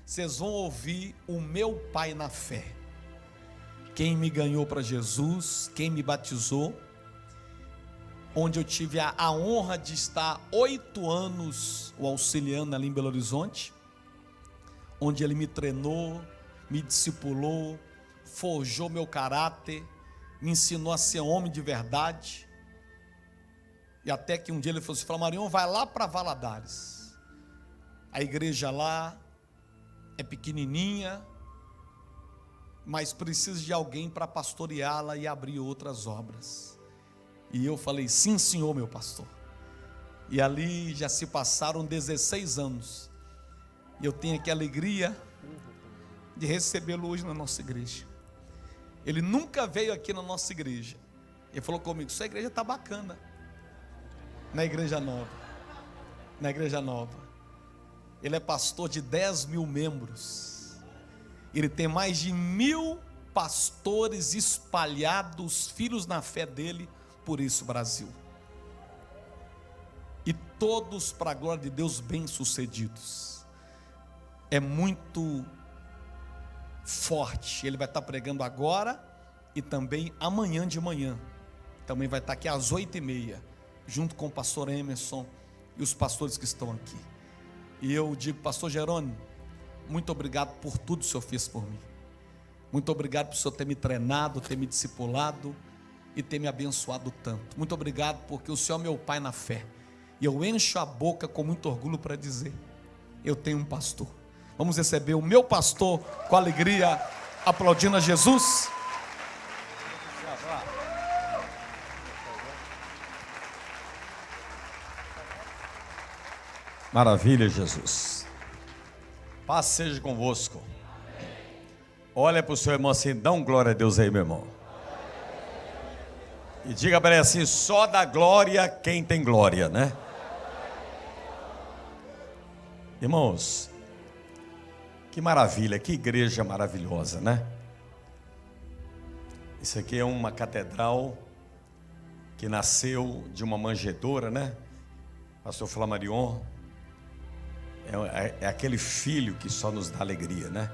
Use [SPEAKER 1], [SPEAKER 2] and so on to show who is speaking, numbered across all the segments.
[SPEAKER 1] vocês vão ouvir o meu pai na fé. Quem me ganhou para Jesus, quem me batizou, onde eu tive a honra de estar 8 anos o auxiliando ali em Belo Horizonte, onde ele me treinou, me discipulou, forjou meu caráter, me ensinou a ser homem de verdade. E até que um dia ele falou assim: Flamarion, vai lá para Valadares. A igreja lá é pequenininha, mas precisa de alguém para pastoreá-la e abrir outras obras. E eu falei: sim, senhor, meu pastor. E ali já se passaram 16 anos. E eu tenho aqui a alegria de recebê-lo hoje na nossa igreja. Ele nunca veio aqui na nossa igreja. Ele falou comigo: sua igreja está bacana. Na igreja nova. Na igreja nova. Ele é pastor de 10 mil membros. Ele tem mais de 1000 pastores espalhados, filhos na fé dele, por isso Brasil. E todos, para a glória de Deus, bem-sucedidos. É muito forte. Ele vai estar pregando agora e também amanhã de manhã. Também vai estar aqui às 8h30, junto com o pastor Emerson e os pastores que estão aqui. E eu digo: pastor Jerônimo, muito obrigado por tudo que o senhor fez por mim. Muito obrigado por o senhor ter me treinado, ter me discipulado e ter me abençoado tanto. Muito obrigado porque o senhor é meu pai na fé. E eu encho a boca com muito orgulho para dizer: eu tenho um pastor. Vamos receber o meu pastor com alegria, aplaudindo a Jesus.
[SPEAKER 2] Maravilha, Jesus. Paz seja convosco. Olha para o seu irmão assim, dá um glória a Deus aí, meu irmão. E diga para ele assim: só dá glória quem tem glória, né? Irmãos, que maravilha, que igreja maravilhosa, né? Isso aqui é uma catedral que nasceu de uma manjedoura, né? Pastor Flamarion é aquele filho que só nos dá alegria, né?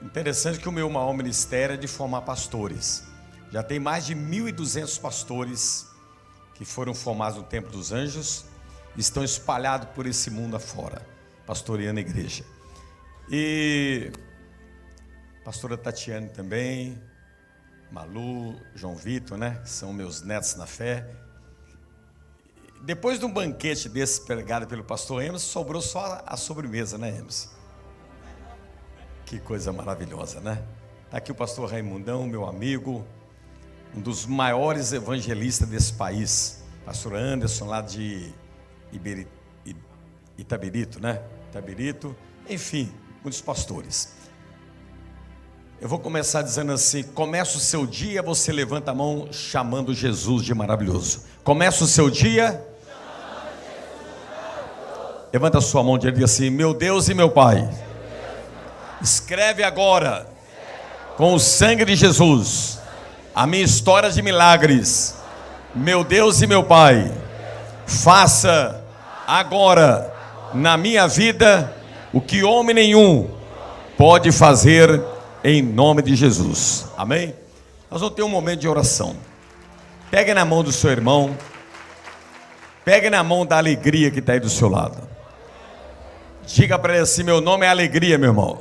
[SPEAKER 2] Interessante que o meu maior ministério é de formar pastores. Já tem mais de 1.200 pastores que foram formados no Templo dos Anjos, estão espalhados por esse mundo afora, pastoreando a igreja. E pastora Tatiane também, Malu, João Vitor, né? São meus netos na fé. Depois de um banquete desse pregado pelo pastor Emerson, sobrou só a sobremesa, né, Emerson? Que coisa maravilhosa, né? Está aqui o pastor Raimundão, meu amigo, um dos maiores evangelistas desse país, pastor Anderson, lá de Itabirito, né? Itabirito, enfim, muitos pastores. Eu vou começar dizendo assim: começa o seu dia, você levanta a mão chamando Jesus de maravilhoso. Começa o seu dia, levanta a sua mão e diz assim: meu Deus e meu Pai, escreve agora, com o sangue de Jesus, a minha história de milagres. Meu Deus e meu Pai, faça agora na minha vida o que homem nenhum pode fazer, em nome de Jesus. Amém? Nós vamos ter um momento de oração. Pegue na mão do seu irmão, pegue na mão da alegria que está aí do seu lado. Diga para ele assim: meu nome é alegria, meu irmão.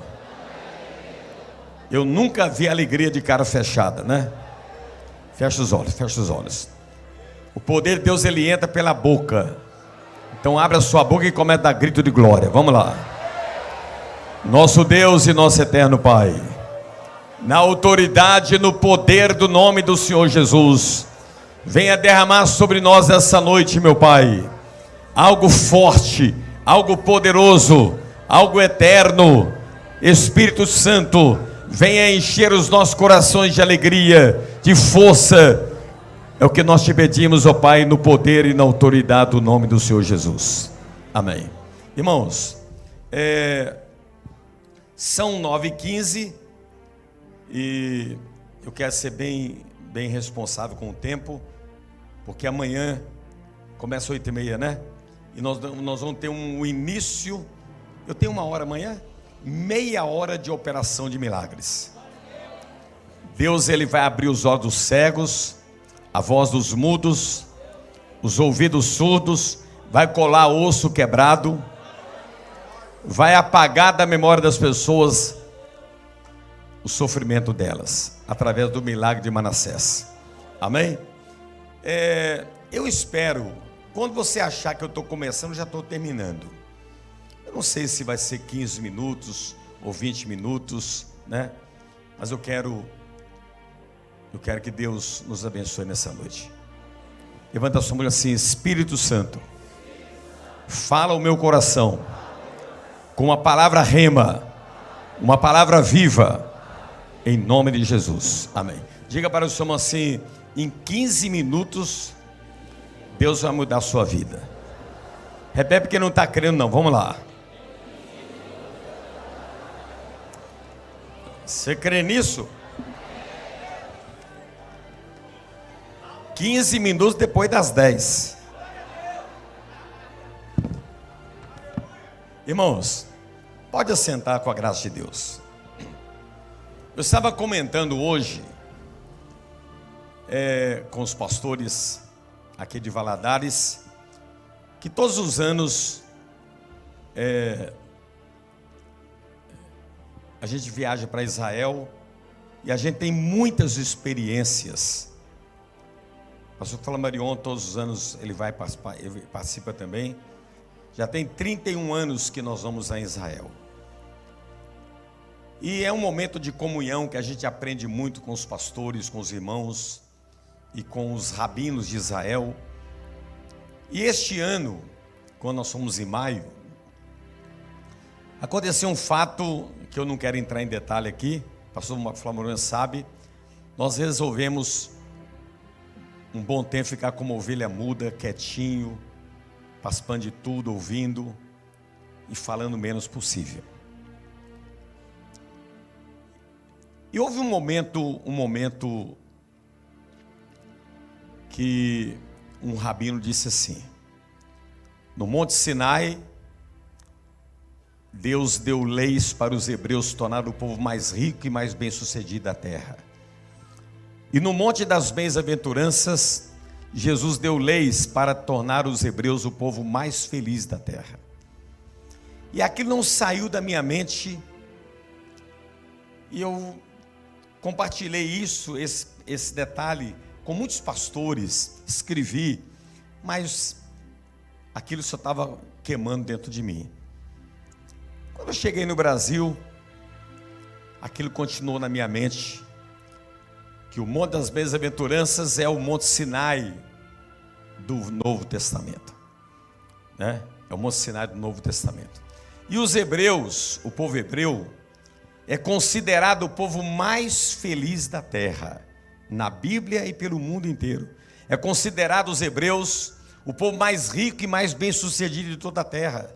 [SPEAKER 2] Eu nunca vi alegria de cara fechada, né? Fecha os olhos, fecha os olhos. O poder de Deus, ele entra pela boca. Então abre a sua boca e começa a dar grito de glória. Vamos lá. Nosso Deus e nosso eterno Pai, na autoridade e no poder do nome do Senhor Jesus, venha derramar sobre nós essa noite, meu Pai, algo forte, algo poderoso, algo eterno. Espírito Santo, venha encher os nossos corações de alegria, de força. É o que nós te pedimos, ó Pai, no poder e na autoridade do nome do Senhor Jesus. Amém. Irmãos, são 9h15 e eu quero ser bem responsável com o tempo, porque amanhã começa 8h30, né? E nós vamos ter um início Eu tenho 1 hora amanhã, meia hora de operação de milagres. Deus, ele vai abrir os olhos dos cegos, a voz dos mudos, os ouvidos surdos, vai colar osso quebrado, vai apagar da memória das pessoas o sofrimento delas, através do milagre de Manassés. Amém? Eu espero, quando você achar que eu estou começando, já estou terminando. Eu não sei se vai ser 15 minutos ou 20 minutos, né? Mas eu quero que Deus nos abençoe nessa noite. Levanta a sua mão assim: Espírito Santo, fala o meu coração com uma palavra rema, uma palavra viva, em nome de Jesus. Amém. Diga para o seu irmão assim: em 15 minutos Deus vai mudar a sua vida. Repete porque não está crendo não, vamos lá. Você crê nisso? 15 minutos depois das 10. Irmãos, pode assentar com a graça de Deus. Eu estava comentando hoje com os pastores aqui de Valadares, que todos os anos a gente viaja para Israel e a gente tem muitas experiências. O pastor Flamarion, todos os anos ele vai participar, ele participa também. Já tem 31 anos que nós vamos a Israel. E é um momento de comunhão que a gente aprende muito com os pastores, com os irmãos e com os rabinos de Israel. E este ano, quando nós fomos em maio, aconteceu um fato que eu não quero entrar em detalhe aqui, o pastor Flamarion sabe. Nós resolvemos um bom tempo ficar como ovelha muda, quietinho, participando de tudo, ouvindo e falando o menos possível. E houve um momento que um rabino disse assim: no Monte Sinai, Deus deu leis para os hebreus tornar o povo mais rico e mais bem-sucedido da terra. E no Monte das Bem-aventuranças, Jesus deu leis para tornar os hebreus o povo mais feliz da terra. E aquilo não saiu da minha mente, e eu compartilhei esse detalhe com muitos pastores, escrevi, mas aquilo só estava queimando dentro de mim. Quando eu cheguei no Brasil, aquilo continuou na minha mente, que o Monte das Bem-aventuranças é o Monte Sinai do Novo Testamento, né? É o Monte Sinai do Novo Testamento. E os hebreus, o povo hebreu, é considerado o povo mais feliz da terra, na Bíblia e pelo mundo inteiro. É considerado os hebreus o povo mais rico e mais bem-sucedido de toda a terra.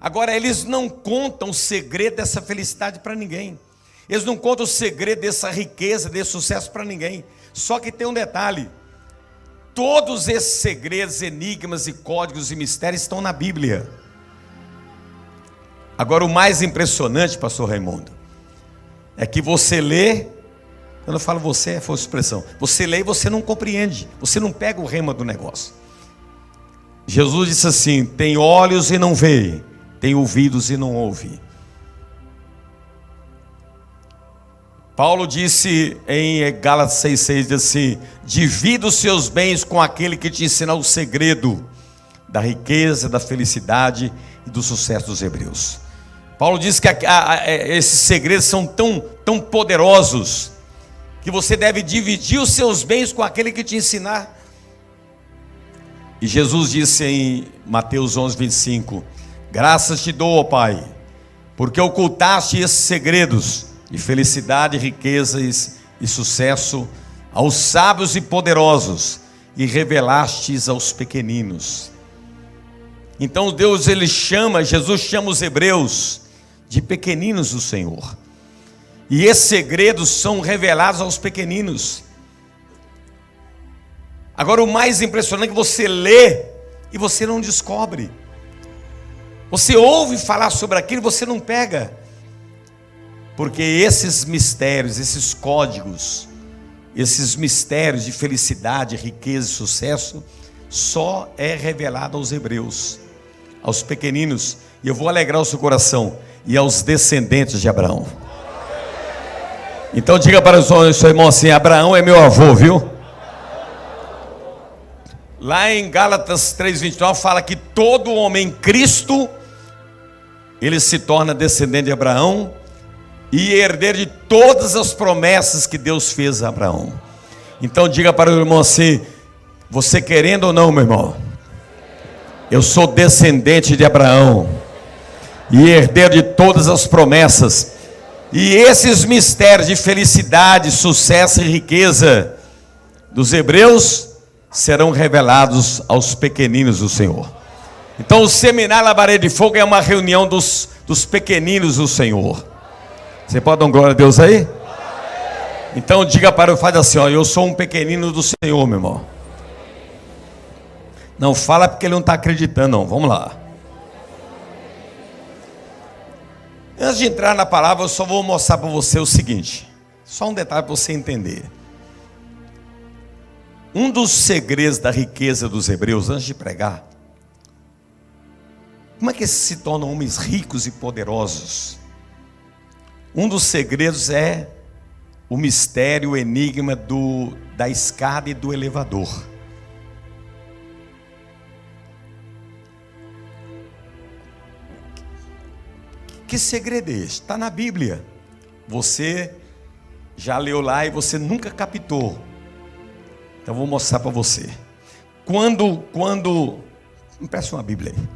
[SPEAKER 2] Agora, eles não contam o segredo dessa felicidade para ninguém. Eles não contam o segredo dessa riqueza, desse sucesso para ninguém. Só que tem um detalhe: todos esses segredos, enigmas e códigos e mistérios estão na Bíblia. Agora, o mais impressionante, pastor Raimundo, é que você lê, quando eu falo você, é força de expressão, você lê e você não compreende, você não pega o rema do negócio. Jesus disse assim: tem olhos e não vê, tem ouvidos e não ouve. Paulo disse em Gálatas 6,6, diz assim: divida os seus bens com aquele que te ensina o segredo da riqueza, da felicidade e do sucesso dos hebreus. Paulo diz que esses segredos são tão poderosos, que você deve dividir os seus bens com aquele que te ensinar. E Jesus disse em Mateus 11:25, graças te dou, ó Pai, porque ocultaste esses segredos de felicidade, riquezas e sucesso aos sábios e poderosos e revelastes aos pequeninos. Então Jesus chama os hebreus de pequeninos do Senhor. E esses segredos são revelados aos pequeninos. Agora, o mais impressionante é que você lê e você não descobre. Você ouve falar sobre aquilo e você não pega. Porque esses mistérios, esses códigos, esses mistérios de felicidade, riqueza e sucesso, só é revelado aos hebreus, aos pequeninos. E eu vou alegrar o seu coração, e aos descendentes de Abraão. Então diga para o seu irmão assim: Abraão é meu avô, viu? Lá em Gálatas 3:29 fala que todo homem em Cristo, ele se torna descendente de Abraão e herdeiro de todas as promessas que Deus fez a Abraão. Então diga para o irmão assim: você querendo ou não, meu irmão, eu sou descendente de Abraão e herdeiro de todas as promessas. E esses mistérios de felicidade, sucesso e riqueza dos hebreus serão revelados aos pequeninos do Senhor. Então o seminário Labareda de Fogo é uma reunião dos pequeninos do Senhor. Você pode dar glória a Deus aí? Então diga para o Pai assim: ó, eu sou um pequenino do Senhor, meu irmão. Não fala porque ele não está acreditando, não. Vamos lá. Antes de entrar na palavra, eu só vou mostrar para você o seguinte. Só um detalhe para você entender. Um dos segredos da riqueza dos hebreus, antes de pregar, como é que eles se tornam homens ricos e poderosos? Um dos segredos é o mistério, o enigma da escada e do elevador. Que segredo é esse? Está na Bíblia. Você já leu lá e você nunca captou. Então vou mostrar para você. Quando me peça uma Bíblia aí.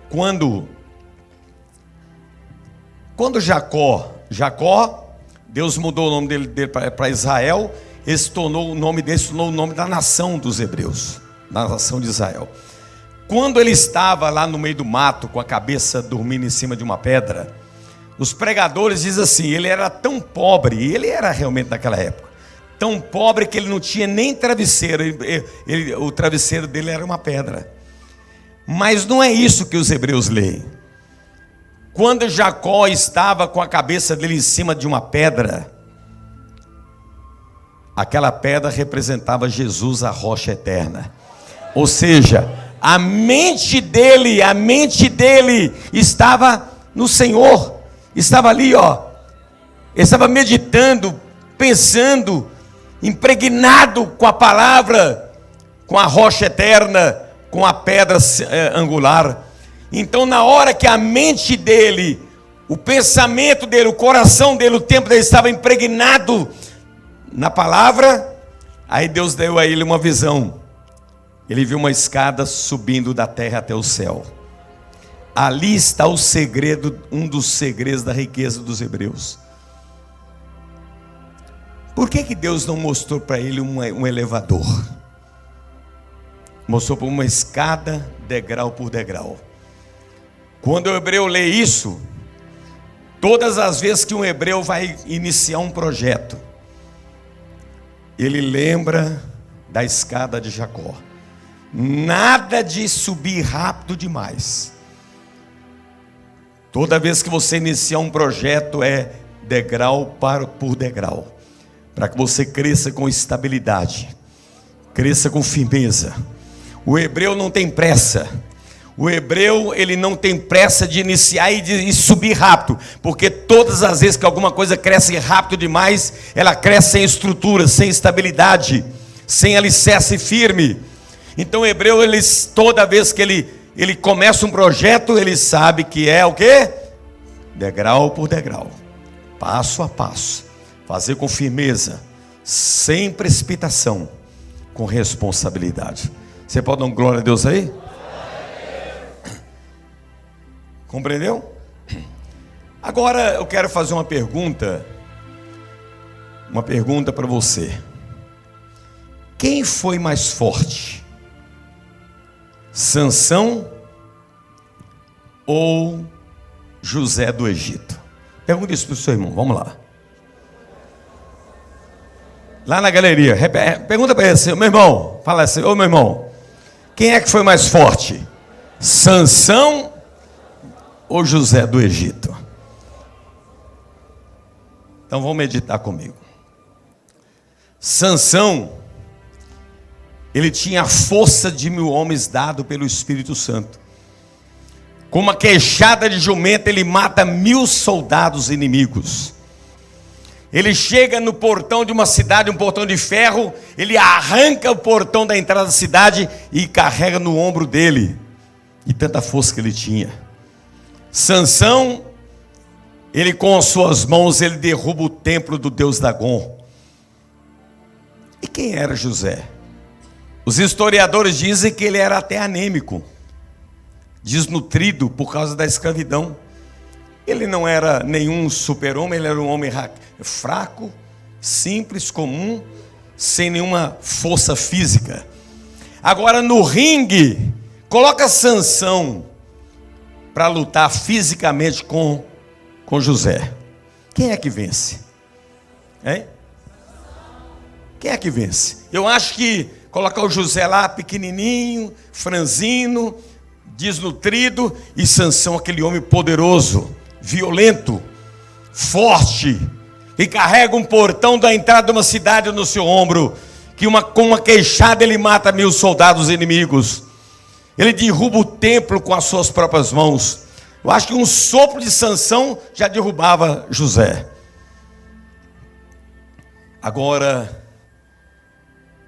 [SPEAKER 2] Quando Jacó, Deus mudou o nome dele para Israel, o nome dele se tornou o nome da nação dos hebreus, da nação de Israel. Quando ele estava lá no meio do mato, com a cabeça dormindo em cima de uma pedra, os pregadores dizem assim: ele era tão pobre, e ele era realmente naquela época, tão pobre que ele não tinha nem travesseiro, o travesseiro dele era uma pedra. Mas não é isso que os hebreus leem. Quando Jacó estava com a cabeça dele em cima de uma pedra, aquela pedra representava Jesus, a rocha eterna. Ou seja, a mente dele estava no Senhor, estava ali, ó. Ele estava meditando, pensando, impregnado com a palavra, com a rocha eterna, com a pedra angular. Então, na hora que a mente dele, o pensamento dele, o coração dele, o tempo dele estava impregnado na palavra, aí Deus deu a ele uma visão. Ele viu uma escada subindo da terra até o céu. Ali está o segredo, um dos segredos da riqueza dos hebreus. Por que Deus não mostrou para ele um elevador? Mostrou para uma escada, degrau por degrau. Quando o hebreu lê isso, todas as vezes que um hebreu vai iniciar um projeto, ele lembra da escada de Jacó. Nada de subir rápido demais. Toda vez que você iniciar um projeto, é degrau por degrau, para que você cresça com estabilidade, cresça com firmeza. O hebreu não tem pressa. O hebreu, ele não tem pressa de iniciar e subir rápido, porque todas as vezes que alguma coisa cresce rápido demais, ela cresce sem estrutura, sem estabilidade, sem alicerce firme. Então o hebreu, toda vez que ele começa um projeto, ele sabe que é o quê? Degrau por degrau, passo a passo, fazer com firmeza, sem precipitação, com responsabilidade. Você pode dar glória a Deus aí? Compreendeu? Agora eu quero fazer uma pergunta para você. Quem foi mais forte? Sansão ou José do Egito? Pergunta isso para o seu irmão, vamos lá. Lá na galeria, pergunta para ele assim: meu irmão, fala assim: ô meu irmão, quem é que foi mais forte? Sansão o José do Egito. Então vamos meditar comigo. Sansão, ele tinha a força de 1000 homens dado pelo Espírito Santo. Com uma queixada de jumento, ele mata 1000 soldados inimigos. Ele chega no portão de uma cidade, um portão de ferro, ele arranca o portão da entrada da cidade e carrega no ombro dele. E tanta força que ele tinha. Sansão, ele com as suas mãos, ele derruba o templo do deus Dagom. E quem era José? Os historiadores dizem que ele era até anêmico, desnutrido por causa da escravidão. Ele não era nenhum super-homem, ele era um homem fraco, simples, comum, sem nenhuma força física. Agora no ringue, coloca Sansão para lutar fisicamente com José. Quem é que vence? Hein? Quem é que vence? Eu acho que colocar o José lá pequenininho, franzino, desnutrido, e Sansão aquele homem poderoso, violento, forte, que carrega um portão da entrada de uma cidade no seu ombro, que com uma queixada ele mata 1000 soldados inimigos. Ele derruba o templo com as suas próprias mãos. Eu acho que um sopro de Sansão já derrubava José. Agora,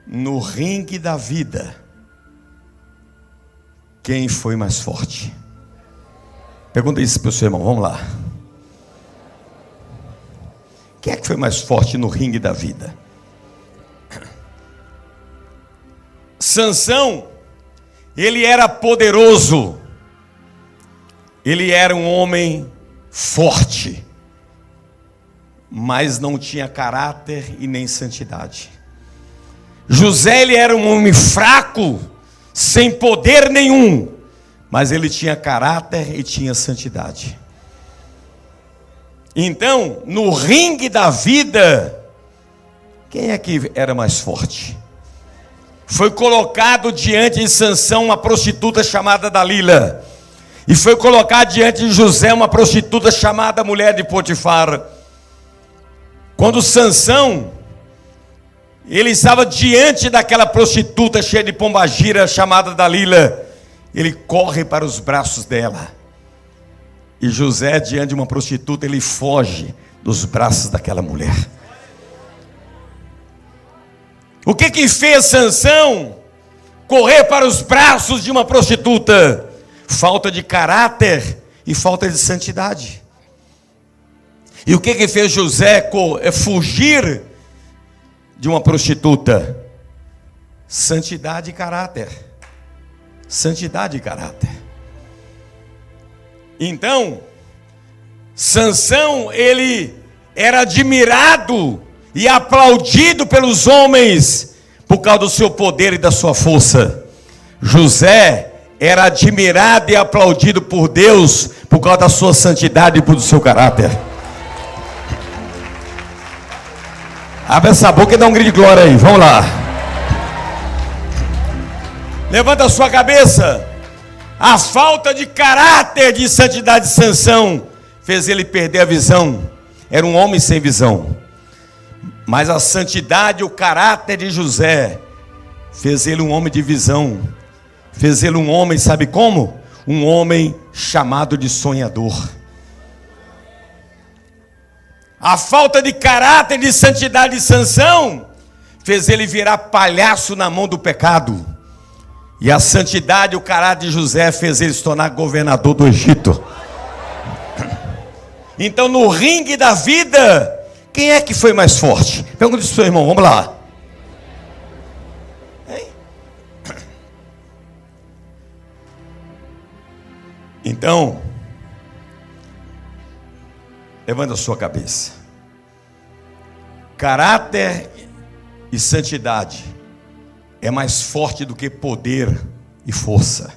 [SPEAKER 2] no ringue da vida, quem foi mais forte? Pergunta isso para o seu irmão, vamos lá. Quem é que foi mais forte no ringue da vida? Sansão, ele era poderoso, ele era um homem forte, mas não tinha caráter e nem santidade. José, ele era um homem fraco, sem poder nenhum, mas ele tinha caráter e tinha santidade. Então, no ringue da vida, quem é que era mais forte? Foi colocado diante de Sansão uma prostituta chamada Dalila, e foi colocado diante de José uma prostituta chamada mulher de Potifar. Quando Sansão, ele estava diante daquela prostituta cheia de pombagira chamada Dalila, ele corre para os braços dela. E José, diante de uma prostituta, ele foge dos braços daquela mulher. O que fez Sansão correr para os braços de uma prostituta? Falta de caráter e falta de santidade. E o que fez José fugir de uma prostituta? Santidade e caráter. Santidade e caráter. Então, Sansão, ele era admirado e aplaudido pelos homens por causa do seu poder e da sua força. José era admirado e aplaudido por Deus por causa da sua santidade e do seu caráter. Abre essa boca e dá um grito de glória aí, vamos lá. Levanta a sua cabeça. A falta de caráter, de santidade de Sansão fez ele perder a visão. Era um homem sem visão. Mas a santidade e o caráter de José fez ele um homem de visão. Fez ele um homem, sabe como? Um homem chamado de sonhador. A falta de caráter e de santidade de Sansão fez ele virar palhaço na mão do pecado. E a santidade e o caráter de José fez ele se tornar governador do Egito. Então, no ringue da vida, quem é que foi mais forte? Pergunta para o seu irmão, vamos lá. Hein? Então, levanta a sua cabeça. Caráter e santidade é mais forte do que poder e força.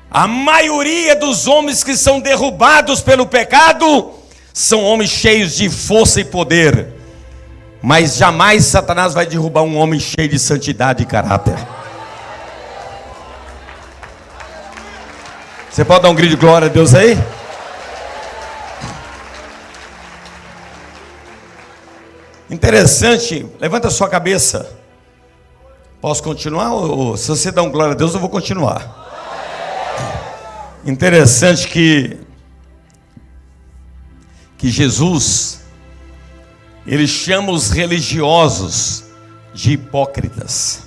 [SPEAKER 2] A maioria dos homens que são derrubados pelo pecado são homens cheios de força e poder, mas jamais Satanás vai derrubar um homem cheio de santidade e caráter. Você pode dar um grito de glória a Deus aí? Interessante, levanta a sua cabeça. Posso continuar? Ou se você dá um glória a Deus, eu vou continuar. Interessante que Jesus, ele chama os religiosos de hipócritas,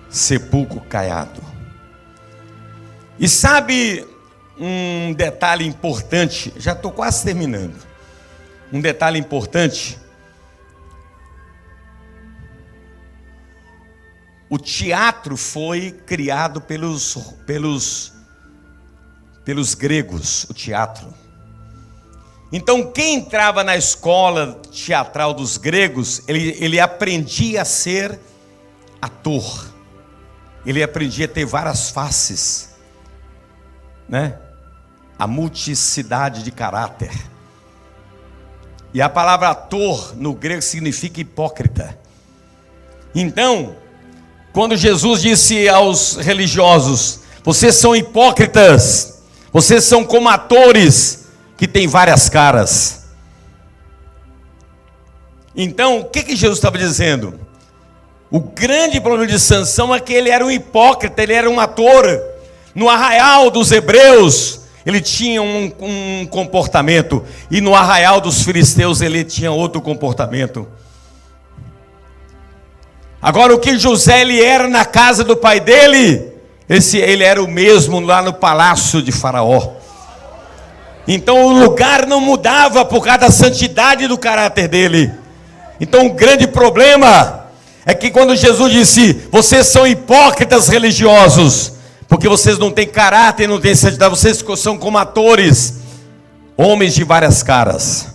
[SPEAKER 2] sepulcro caiado. E sabe um detalhe importante? Já estou quase terminando. Um detalhe importante. O teatro foi criado pelos gregos, o teatro. Então, quem entrava na escola teatral dos gregos, ele aprendia a ser ator. Ele aprendia a ter várias faces, né? A multiplicidade de caráter. E a palavra ator no grego significa hipócrita. Então, quando Jesus disse aos religiosos: vocês são hipócritas, vocês são como atores que têm várias caras. Então, o que Jesus estava dizendo? O grande problema de Sansão é que ele era um hipócrita, ele era um ator. No arraial dos hebreus, ele tinha um comportamento, e no arraial dos filisteus ele tinha outro comportamento. Agora, o que José ele era na casa do pai dele, ele era o mesmo lá no palácio de Faraó. Então o lugar não mudava por causa da santidade do caráter dele. Então o grande problema é que quando Jesus disse: vocês são hipócritas religiosos, porque vocês não têm caráter, não têm santidade, vocês são como atores, homens de várias caras.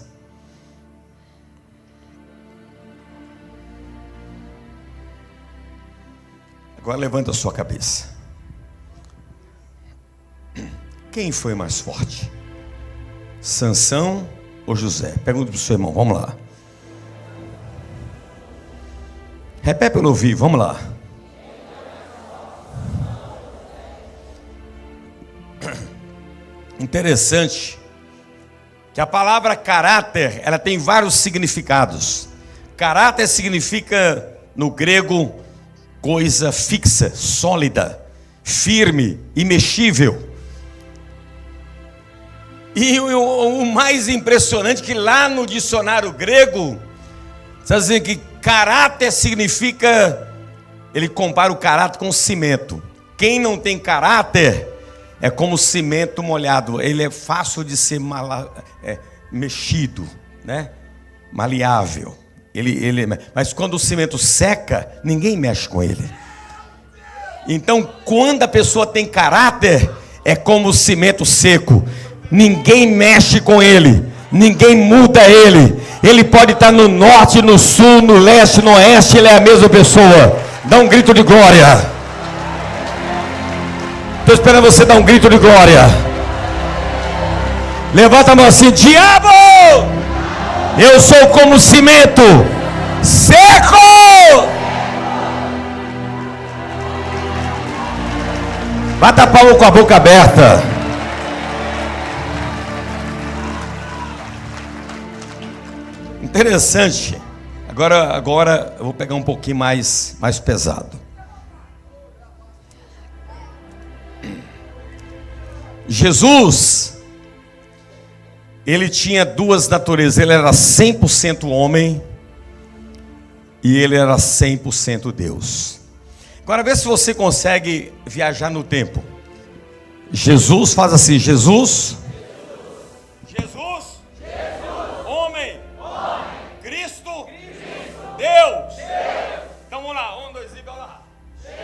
[SPEAKER 2] Agora levanta a sua cabeça. Quem foi mais forte? Sansão ou José? Pergunta para o seu irmão, vamos lá. Repete para eu ouvir, vamos lá. Interessante que a palavra caráter, ela tem vários significados. Caráter significa, no grego, coisa fixa, sólida, firme, imexível. E o mais impressionante é que lá no dicionário grego, está dizendo que caráter significa, ele compara o caráter com cimento. Quem não tem caráter é como cimento molhado, ele é fácil de ser mexido, né? Maleável. Mas quando o cimento seca, ninguém mexe com ele. Então, quando a pessoa tem caráter, é como o cimento seco. Ninguém mexe com ele, ninguém muda ele. Ele pode estar no norte, no sul, no leste, no oeste, ele é a mesma pessoa. Dá um grito de glória. Estou esperando você dar um grito de glória. Levanta a mão assim: diabo, eu sou como cimento seco. Bata a palma com a boca aberta. Interessante. Agora eu vou pegar um pouquinho mais pesado. Jesus, ele tinha duas naturezas. Ele era 100% homem e ele era 100% Deus. Agora vê se você consegue viajar no tempo. Jesus faz assim: Jesus, homem, Cristo, Deus. Então vamos lá, 1, 2, 3, vamos lá. Jesus,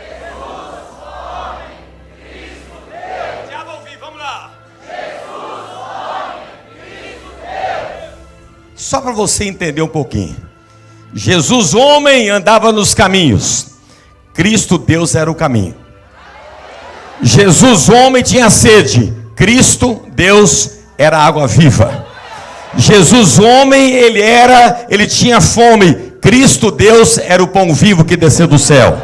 [SPEAKER 2] homem, Cristo, Deus. Já vou ouvir, vamos lá. Jesus, homem, Cristo, Deus. Só para você entender um pouquinho. Jesus, homem, andava nos caminhos. Cristo, Deus, era o caminho. Jesus, homem, tinha sede. Cristo, Deus, era a água viva. Jesus, homem, ele tinha fome. Cristo, Deus, era o pão vivo que desceu do céu.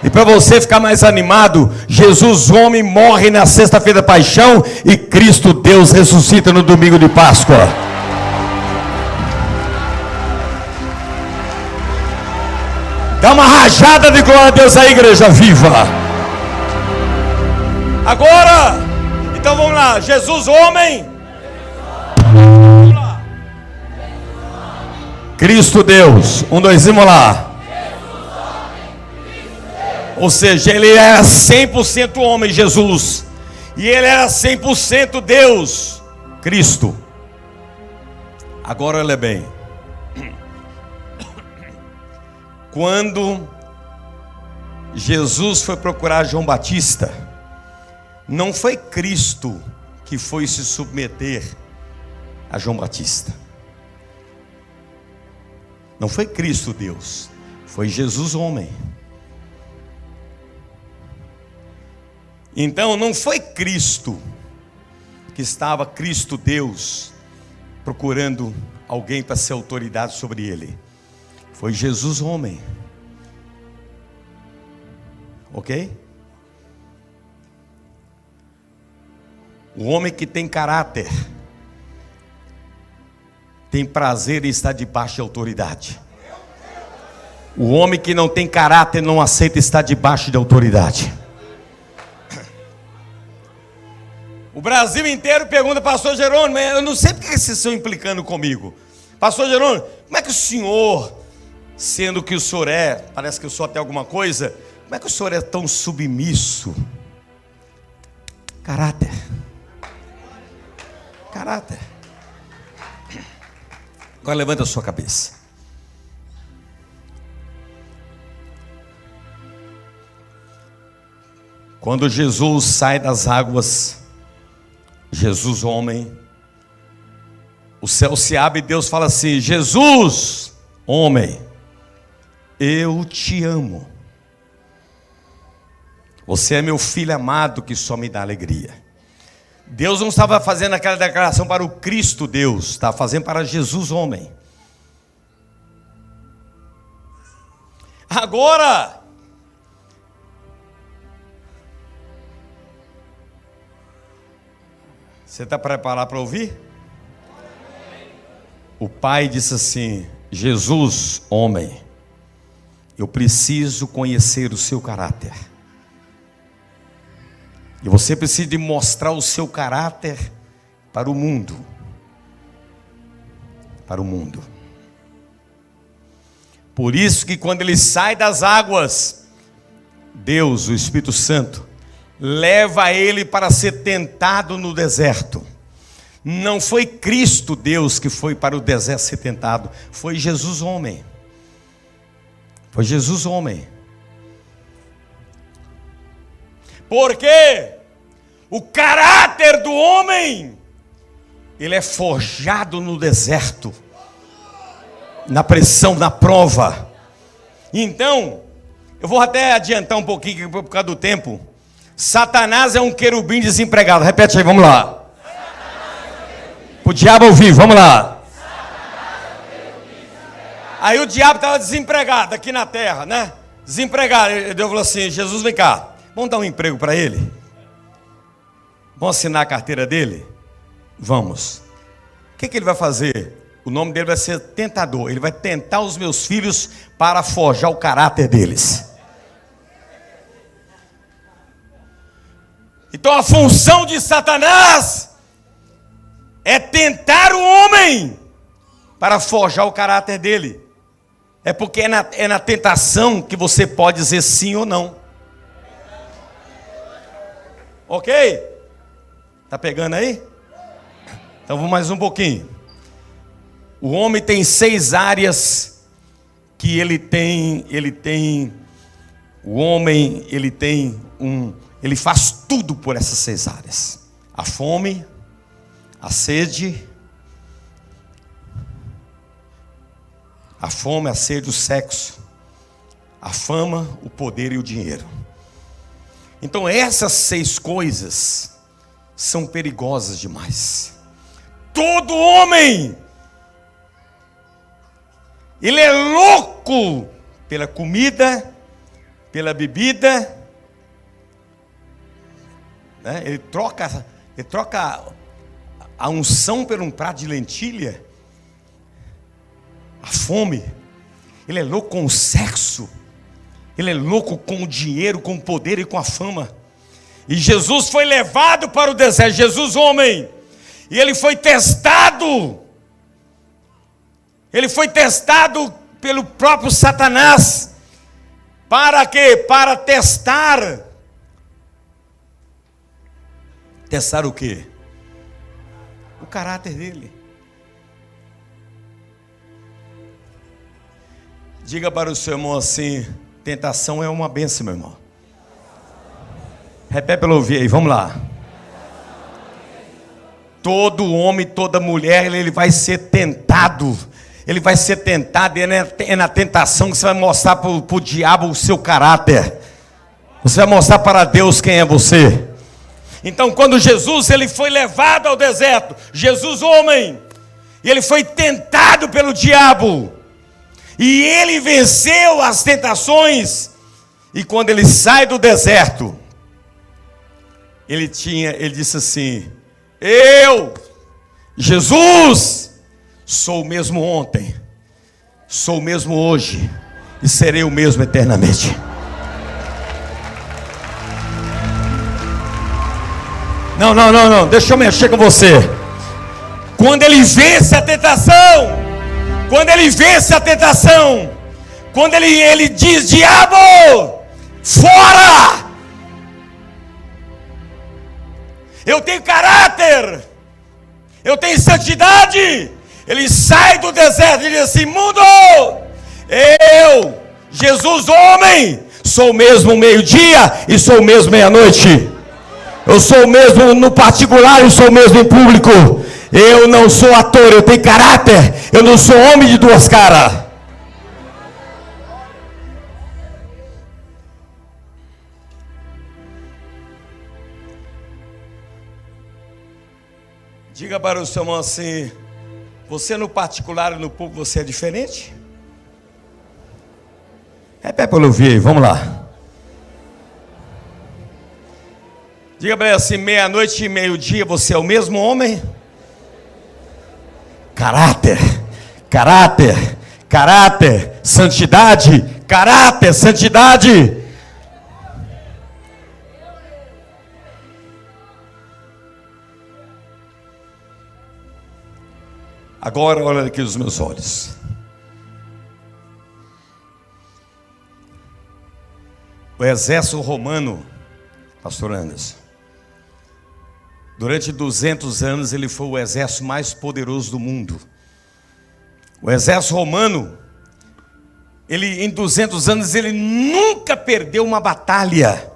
[SPEAKER 2] E para você ficar mais animado, Jesus homem morre na sexta-feira da paixão e Cristo Deus ressuscita no domingo de Páscoa. Dá uma rajada de glória a Deus aí, igreja viva. Agora, então vamos lá, Jesus homem, vamos lá. Cristo Deus, 1, 2, vamos lá. Ou seja, ele era 100% homem, Jesus, e ele era 100% Deus, Cristo. Agora olha bem, quando Jesus foi procurar João Batista, não foi Cristo que foi se submeter a João Batista. Não foi Cristo Deus, foi Jesus homem. Então não foi Cristo que estava, Cristo Deus, procurando alguém para ser autoridade sobre ele. Foi Jesus homem. Ok? O homem que tem caráter tem prazer em estar debaixo de autoridade. O homem que não tem caráter não aceita estar debaixo de autoridade. O Brasil inteiro pergunta, pastor Jerônimo, eu não sei porque vocês estão implicando comigo. Pastor Jerônimo, como é que o senhor, sendo que o senhor parece que eu sou até alguma coisa, como é que o senhor é tão submisso? Caráter. Caráter. Agora levanta a sua cabeça. Quando Jesus sai das águas, Jesus homem, o céu se abre e Deus fala assim: Jesus homem, eu te amo. Você é meu filho amado que só me dá alegria. Deus não estava fazendo aquela declaração para o Cristo Deus, estava fazendo para Jesus homem. Agora, você está preparado para ouvir? O pai disse assim: Jesus homem, eu preciso conhecer o seu caráter. E você precisa de mostrar o seu caráter para o mundo. Para o mundo. Por isso que quando ele sai das águas, Deus, o Espírito Santo, leva ele para ser tentado no deserto. Não foi Cristo Deus que foi para o deserto ser tentado, foi Jesus homem. Foi Jesus homem. Porque o caráter do homem, ele é forjado no deserto, na pressão, na prova. Então, eu vou até adiantar um pouquinho por causa do tempo. Satanás é um querubim desempregado. Repete aí, vamos lá. O diabo ouvir, vamos lá. Aí o diabo estava desempregado aqui na terra, né? Desempregado. Deus falou assim: Jesus, vem cá, vamos dar um emprego para ele? Vamos assinar a carteira dele? Vamos. O que ele vai fazer? O nome dele vai ser tentador. Ele vai tentar os meus filhos para forjar o caráter deles. Então a função de Satanás é tentar o homem para forjar o caráter dele. É porque é na tentação que você pode dizer sim ou não. Ok? Tá pegando aí? Então vamos mais um pouquinho. O homem tem 6 áreas que ele faz tudo por essas 6 áreas. A fome, a sede, o sexo, a fama, o poder e o dinheiro. Então essas 6 coisas são perigosas demais. Todo homem, ele é louco pela comida, pela bebida, né? Ele troca a unção por um prato de lentilha, a fome. Ele é louco com o sexo, ele é louco com o dinheiro, com o poder e com a fama. E Jesus foi levado para o deserto, Jesus homem, e ele foi testado. Ele foi testado pelo próprio Satanás. Para quê? Para testar. Testar o quê? O caráter dele. Diga para o seu irmão assim: tentação é uma bênção, meu irmão. Repete para eu ouvir aí, vamos lá. Todo homem, toda mulher, ele vai ser tentado. Ele vai ser tentado, é na tentação que você vai mostrar para o diabo o seu caráter. Você vai mostrar para Deus quem é você. Então, quando Jesus ele foi levado ao deserto, Jesus homem, e ele foi tentado pelo diabo, e ele venceu as tentações. E quando ele sai do deserto, ele disse assim: eu, Jesus, sou o mesmo ontem, sou o mesmo hoje e serei o mesmo eternamente. Não, deixa eu mexer com você. Quando ele vence a tentação, quando ele diz: diabo, fora! Eu tenho caráter, eu tenho santidade. Ele sai do deserto e diz assim: mundo, eu, Jesus homem, sou o mesmo meio-dia e sou o mesmo meia-noite. Eu sou o mesmo no particular e sou o mesmo em público. Eu não sou ator, eu tenho caráter. Eu não sou homem de duas caras. Diga para o seu irmão assim: você no particular e no público, você é diferente? Repete para eu ouvir aí, vamos lá. Diga para ele assim: meia-noite e meio-dia, você é o mesmo homem? Caráter, santidade, santidade. Agora olha aqui nos meus olhos. O exército romano, pastor Anderson, durante 200 anos ele foi o exército mais poderoso do mundo. O exército romano, em 200 anos, ele nunca perdeu uma batalha,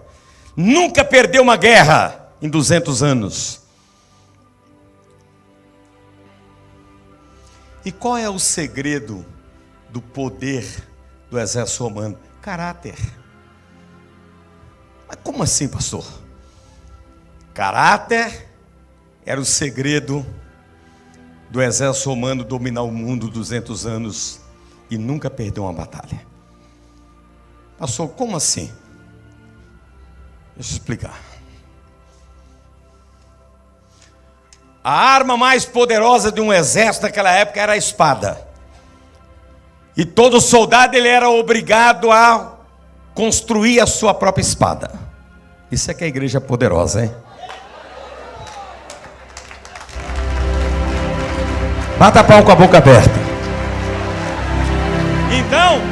[SPEAKER 2] nunca perdeu uma guerra em 200 anos. E qual é o segredo do poder do exército romano? Caráter. Mas como assim, pastor? Caráter era o segredo do exército romano dominar o mundo 200 anos e nunca perder uma batalha. Pastor, como assim? Deixa eu explicar. A arma mais poderosa de um exército naquela época era a espada. E todo soldado ele era obrigado a construir a sua própria espada. Isso é que é a igreja poderosa, hein? Bata a palma com a boca aberta. Então,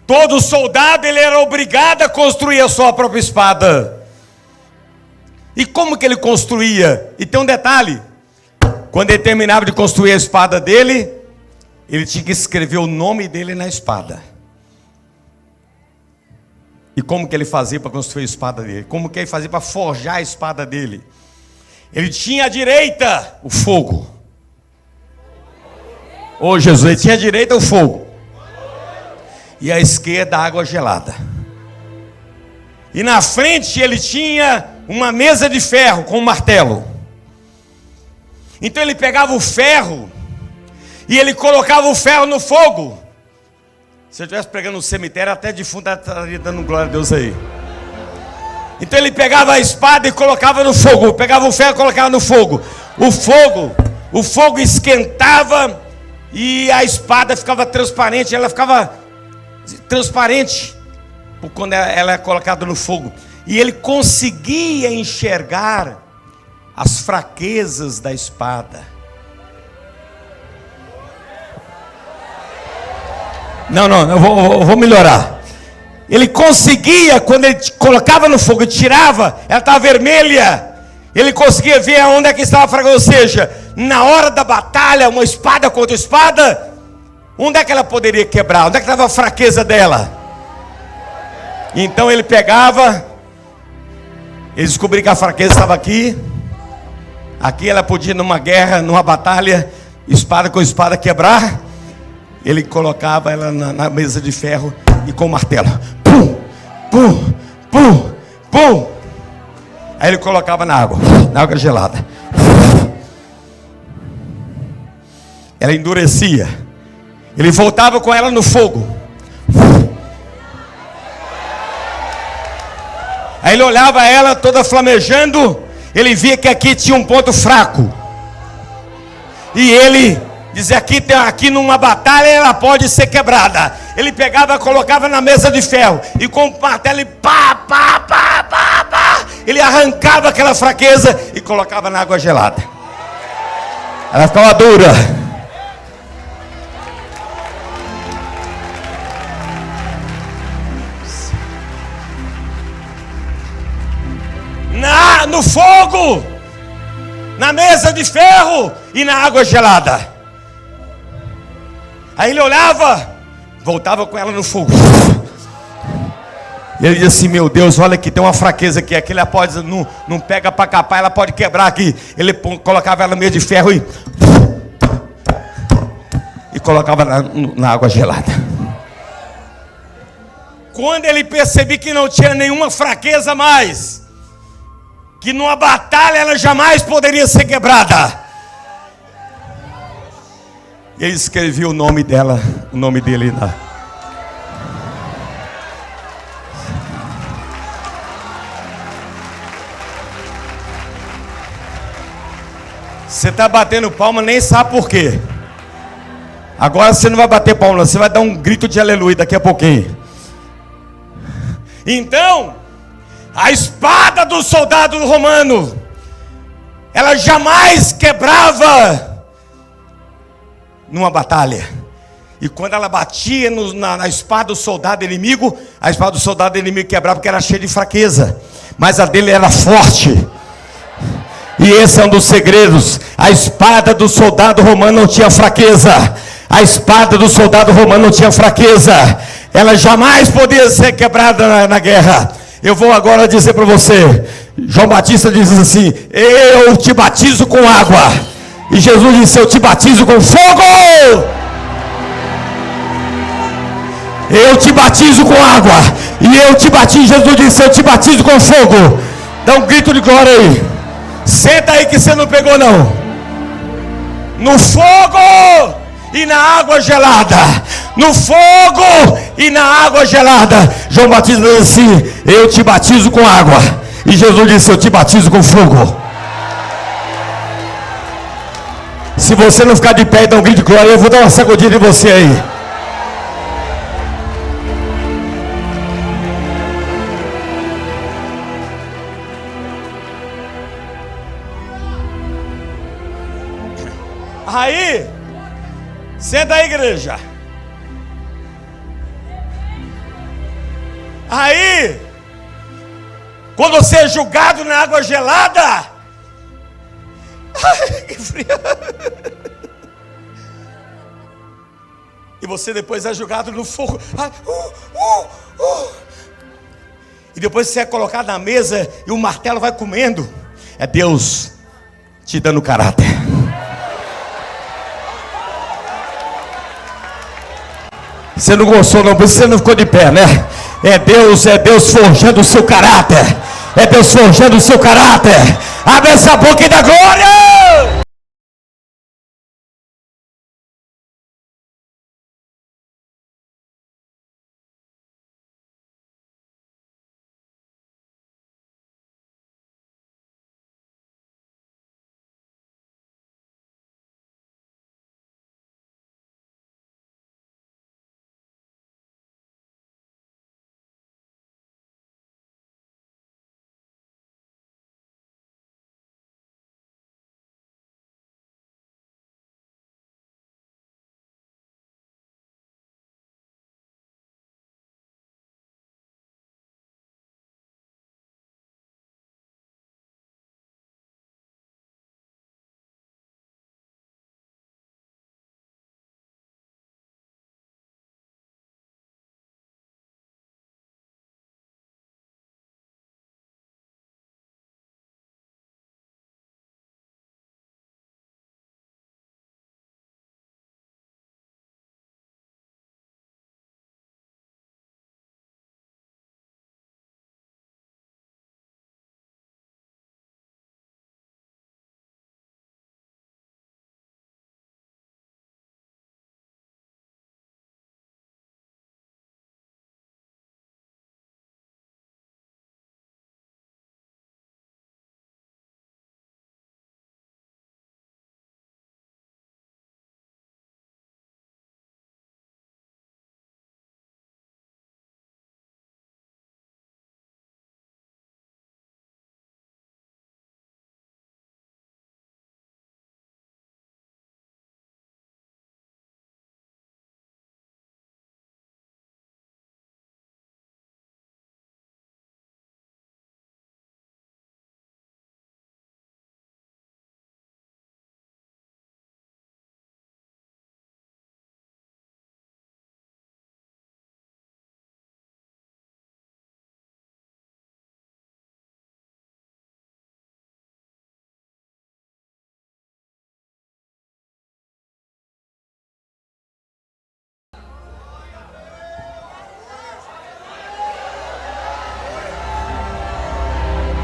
[SPEAKER 2] todo soldado ele era obrigado a construir a sua própria espada. E como que ele construía? E tem um detalhe: quando ele terminava de construir a espada dele, ele tinha que escrever o nome dele na espada. E como que ele fazia para construir a espada dele? Como que ele fazia para forjar a espada dele? Ele tinha à direita o fogo. Ô Jesus, ele tinha à direita o fogo. E à esquerda a água gelada. E na frente ele tinha uma mesa de ferro com um martelo. Então ele pegava o ferro E ele colocava o ferro no fogo. Se eu estivesse pregando no cemitério, até defunto estaria dando glória a Deus aí. Então ele pegava a espada e colocava no fogo. Pegava o ferro e colocava no fogo. O fogo esquentava e a espada ficava transparente. Ela ficava transparente quando ela é colocada no fogo. E ele conseguia enxergar as fraquezas da espada. Não, eu vou melhorar. Ele conseguia, quando ele colocava no fogo e tirava, ela estava vermelha. Ele conseguia ver onde é que estava a fraqueza. Ou seja, na hora da batalha, uma espada contra espada, onde é que ela poderia quebrar? Onde é que estava a fraqueza dela? Então ele pegava, ele descobriu que a fraqueza estava aqui. Aqui ela podia, numa guerra, numa batalha, espada com espada quebrar. Ele colocava ela na mesa de ferro e com o martelo. Pum, pum, pum, pum. Aí ele colocava na água gelada. Ela endurecia. Ele voltava com ela no fogo. Aí ele olhava ela toda flamejando. Ele via que aqui tinha um ponto fraco. E ele dizia, aqui numa batalha ela pode ser quebrada. Ele pegava, colocava na mesa de ferro. E com o martelo ele ele arrancava aquela fraqueza e colocava na água gelada. Ela ficava dura. No fogo, na mesa de ferro e na água gelada. Aí ele olhava, voltava com ela no fogo. E ele dizia assim, meu Deus, olha aqui, tem uma fraqueza aqui. Aqui ela pode, não pega para capar, ela pode quebrar aqui. Ele colocava ela no meio de ferro e colocava na água gelada. Quando ele percebia que não tinha nenhuma fraqueza mais, que numa batalha ela jamais poderia ser quebrada, ele escrevia o nome dela, o nome dele lá. Você está batendo palma, nem sabe por quê. Agora você não vai bater palma, você vai dar um grito de aleluia daqui a pouquinho. Então, a espada do soldado romano, ela jamais quebrava numa batalha. E quando ela batia na espada do soldado inimigo, a espada do soldado inimigo quebrava porque era cheia de fraqueza. Mas a dele era forte. E esse é um dos segredos. A espada do soldado romano não tinha fraqueza. A espada do soldado romano não tinha fraqueza. Ela jamais podia ser quebrada na guerra. Eu vou agora dizer para você. João Batista diz assim: eu te batizo com água. E Jesus disse: eu te batizo com fogo. Eu te batizo com água. E eu te batizo. Jesus disse: eu te batizo com fogo. Dá um grito de glória aí. Senta aí que você não pegou não. No fogo e na água gelada. No fogo e na água gelada. João Batista diz assim: eu te batizo com água. E Jesus disse: eu te batizo com fogo. Se você não ficar de pé e dar um grito de glória, eu vou dar uma sacudida em você aí. Aí, senta aí, igreja. Aí, quando você é julgado na água gelada, ai, que frio. E você depois é julgado no fogo. Ai, E depois você é colocado na mesa e o martelo vai comendo. É Deus te dando caráter. Você não gostou não, por isso você não ficou de pé, né? É Deus forjando o seu caráter. É Deus forjando o seu caráter. Abre essa boca e dá glória!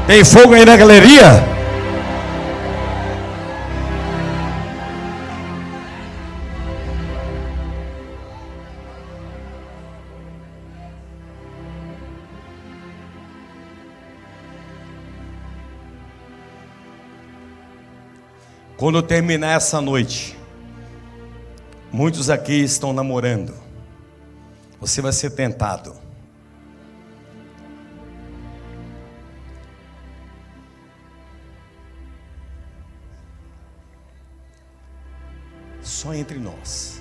[SPEAKER 2] Tem fogo aí na galeria? Quando eu terminar essa noite, muitos aqui estão namorando. Você vai ser tentado. Só entre nós.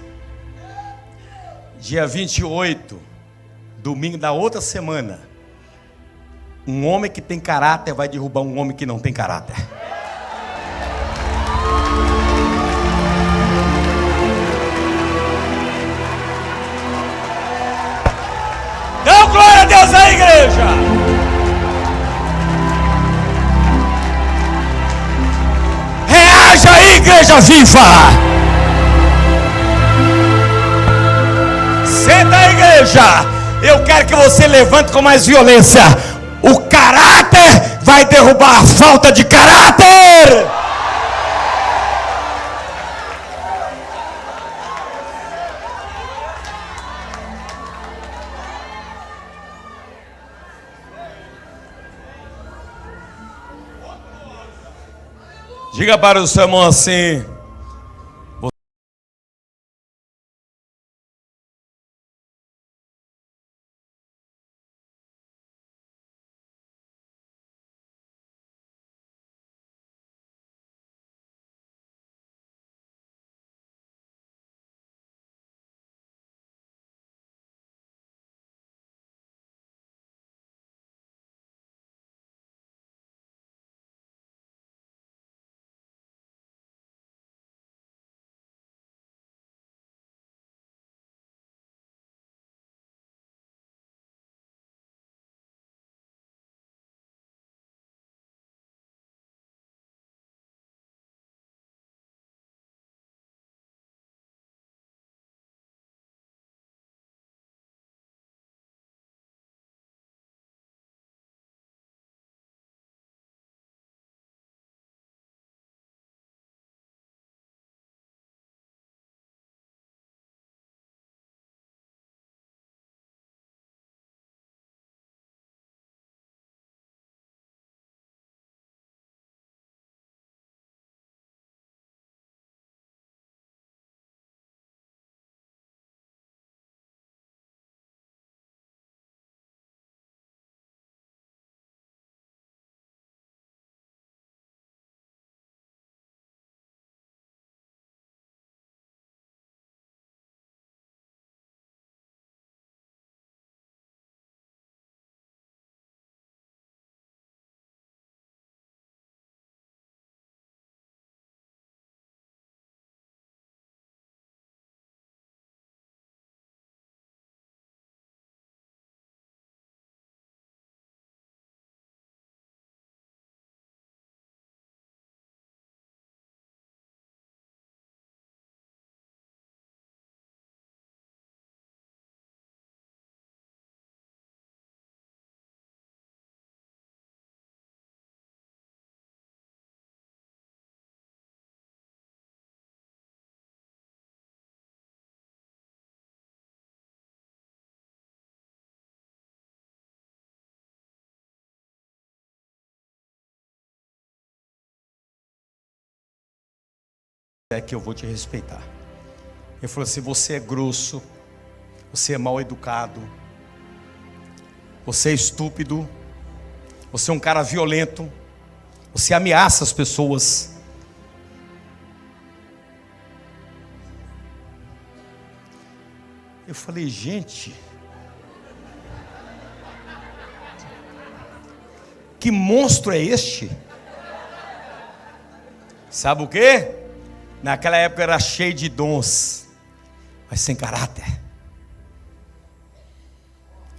[SPEAKER 2] Dia 28, domingo da outra semana, um homem que tem caráter vai derrubar um homem que não tem caráter. Dá glória a Deus aí, igreja! Reaja aí, igreja viva! Senta aí, igreja! Eu quero que você levante com mais violência. O caráter vai derrubar a falta de caráter! Diga para o seu irmão assim: é que eu vou te respeitar. Ele falou assim: você é grosso, você é mal educado, você é estúpido, você é um cara violento, você ameaça as pessoas. Eu falei: gente, que monstro é este? Sabe o quê? Naquela época era cheio de dons, mas sem caráter,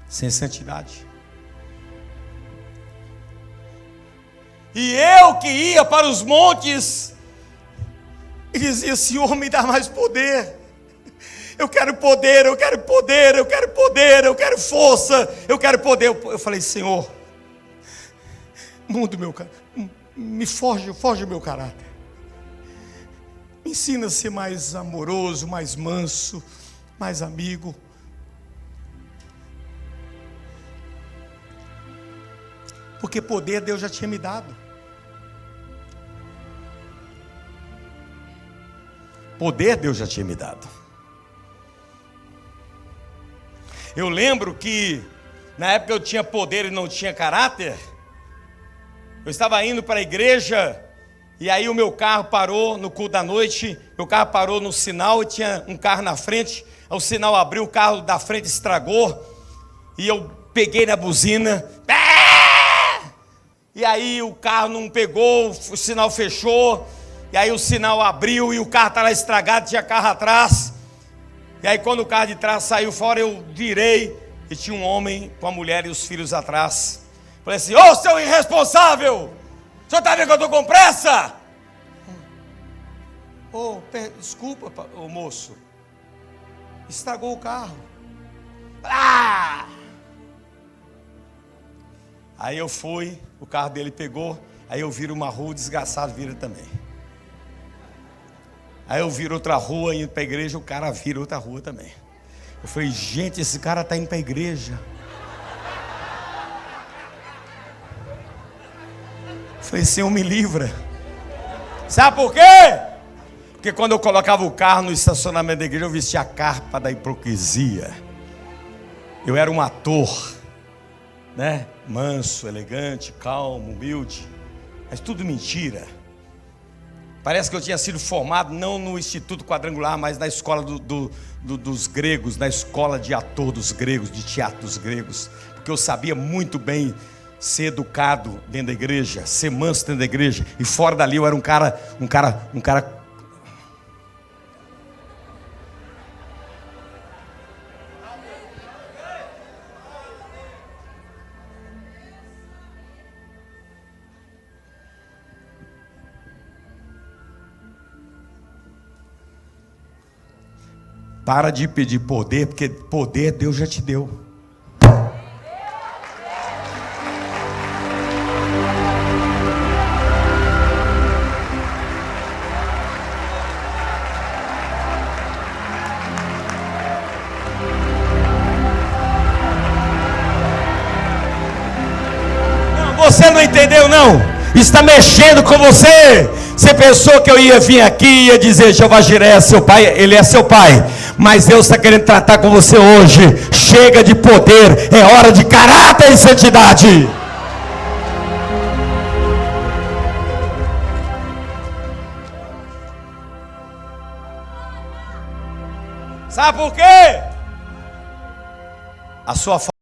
[SPEAKER 2] sem santidade. E eu que ia para os montes e dizia: Senhor, me dá mais poder. Eu quero poder, eu quero poder, eu quero poder, eu quero força, eu quero poder. Eu falei: Senhor,
[SPEAKER 3] muda o meu caráter. Foge o meu caráter. Me ensina a ser mais amoroso, mais manso, mais amigo. Porque poder Deus já tinha me dado.
[SPEAKER 2] Poder Deus já tinha me dado. Eu lembro que na época eu tinha poder e não tinha caráter. Eu estava indo para a igreja e aí o meu carro parou no culto da noite. Meu carro parou no sinal e tinha um carro na frente. O sinal abriu, o carro da frente estragou e eu peguei na buzina. E aí o carro não pegou, o sinal fechou. E aí o sinal abriu e o carro estava estragado, tinha carro atrás. E aí quando o carro de trás saiu fora, eu virei e tinha um homem com a mulher e os filhos atrás. Falei assim: ô seu irresponsável, o senhor está vendo que eu estou com pressa?
[SPEAKER 3] Desculpa, moço. Estragou o carro.
[SPEAKER 2] Aí eu fui, o carro dele pegou. Aí eu viro uma rua, o desgraçado vira também. Aí eu viro outra rua, indo para a igreja, o cara vira outra rua também. Eu falei: gente, esse cara está indo para a igreja. Eu falei: Senhor, me livra. Sabe por quê? Porque quando eu colocava o carro no estacionamento da igreja, eu vestia a capa da hipocrisia. Eu era um ator, né? Manso, elegante, calmo, humilde. Mas tudo mentira. Parece que eu tinha sido formado não no Instituto Quadrangular, mas na escola dos gregos, na escola de ator dos gregos, de teatro dos gregos. Porque eu sabia muito bem ser educado dentro da igreja, ser manso dentro da igreja. E fora dali eu era um cara. Para de pedir poder, porque poder Deus já te deu. Não, você não entendeu não? Está mexendo com você. Você pensou que eu ia vir aqui e ia dizer: Jeová Jiré é seu pai? Ele é seu pai. Mas Deus está querendo tratar com você hoje. Chega de poder, é hora de caráter e santidade. Sabe por quê? A sua falta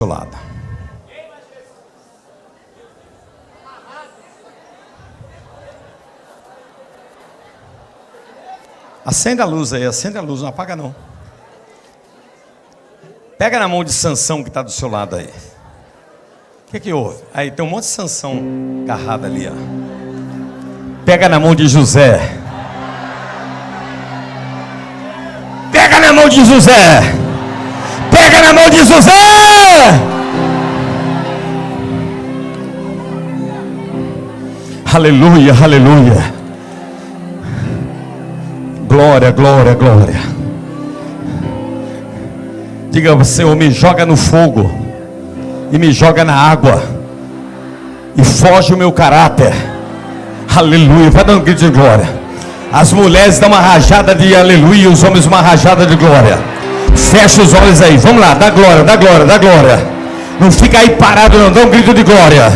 [SPEAKER 2] do lado. Acende a luz aí, acende a luz, não apaga não. Pega na mão de Sansão que está do seu lado aí. O que houve? Aí tem um monte de Sansão agarrado ali, ó. Pega na mão de José. de José. Pega na mão de José. Aleluia, aleluia. Glória, glória, glória. Diga, Senhor, me joga no fogo e me joga na água e foge o meu caráter. Aleluia. Vai dar um grito de glória. As mulheres dão uma rajada de aleluia, os homens uma rajada de glória. Fecha os olhos aí, vamos lá, dá glória, dá glória, dá glória. Não fica aí parado não, dá um grito de glória.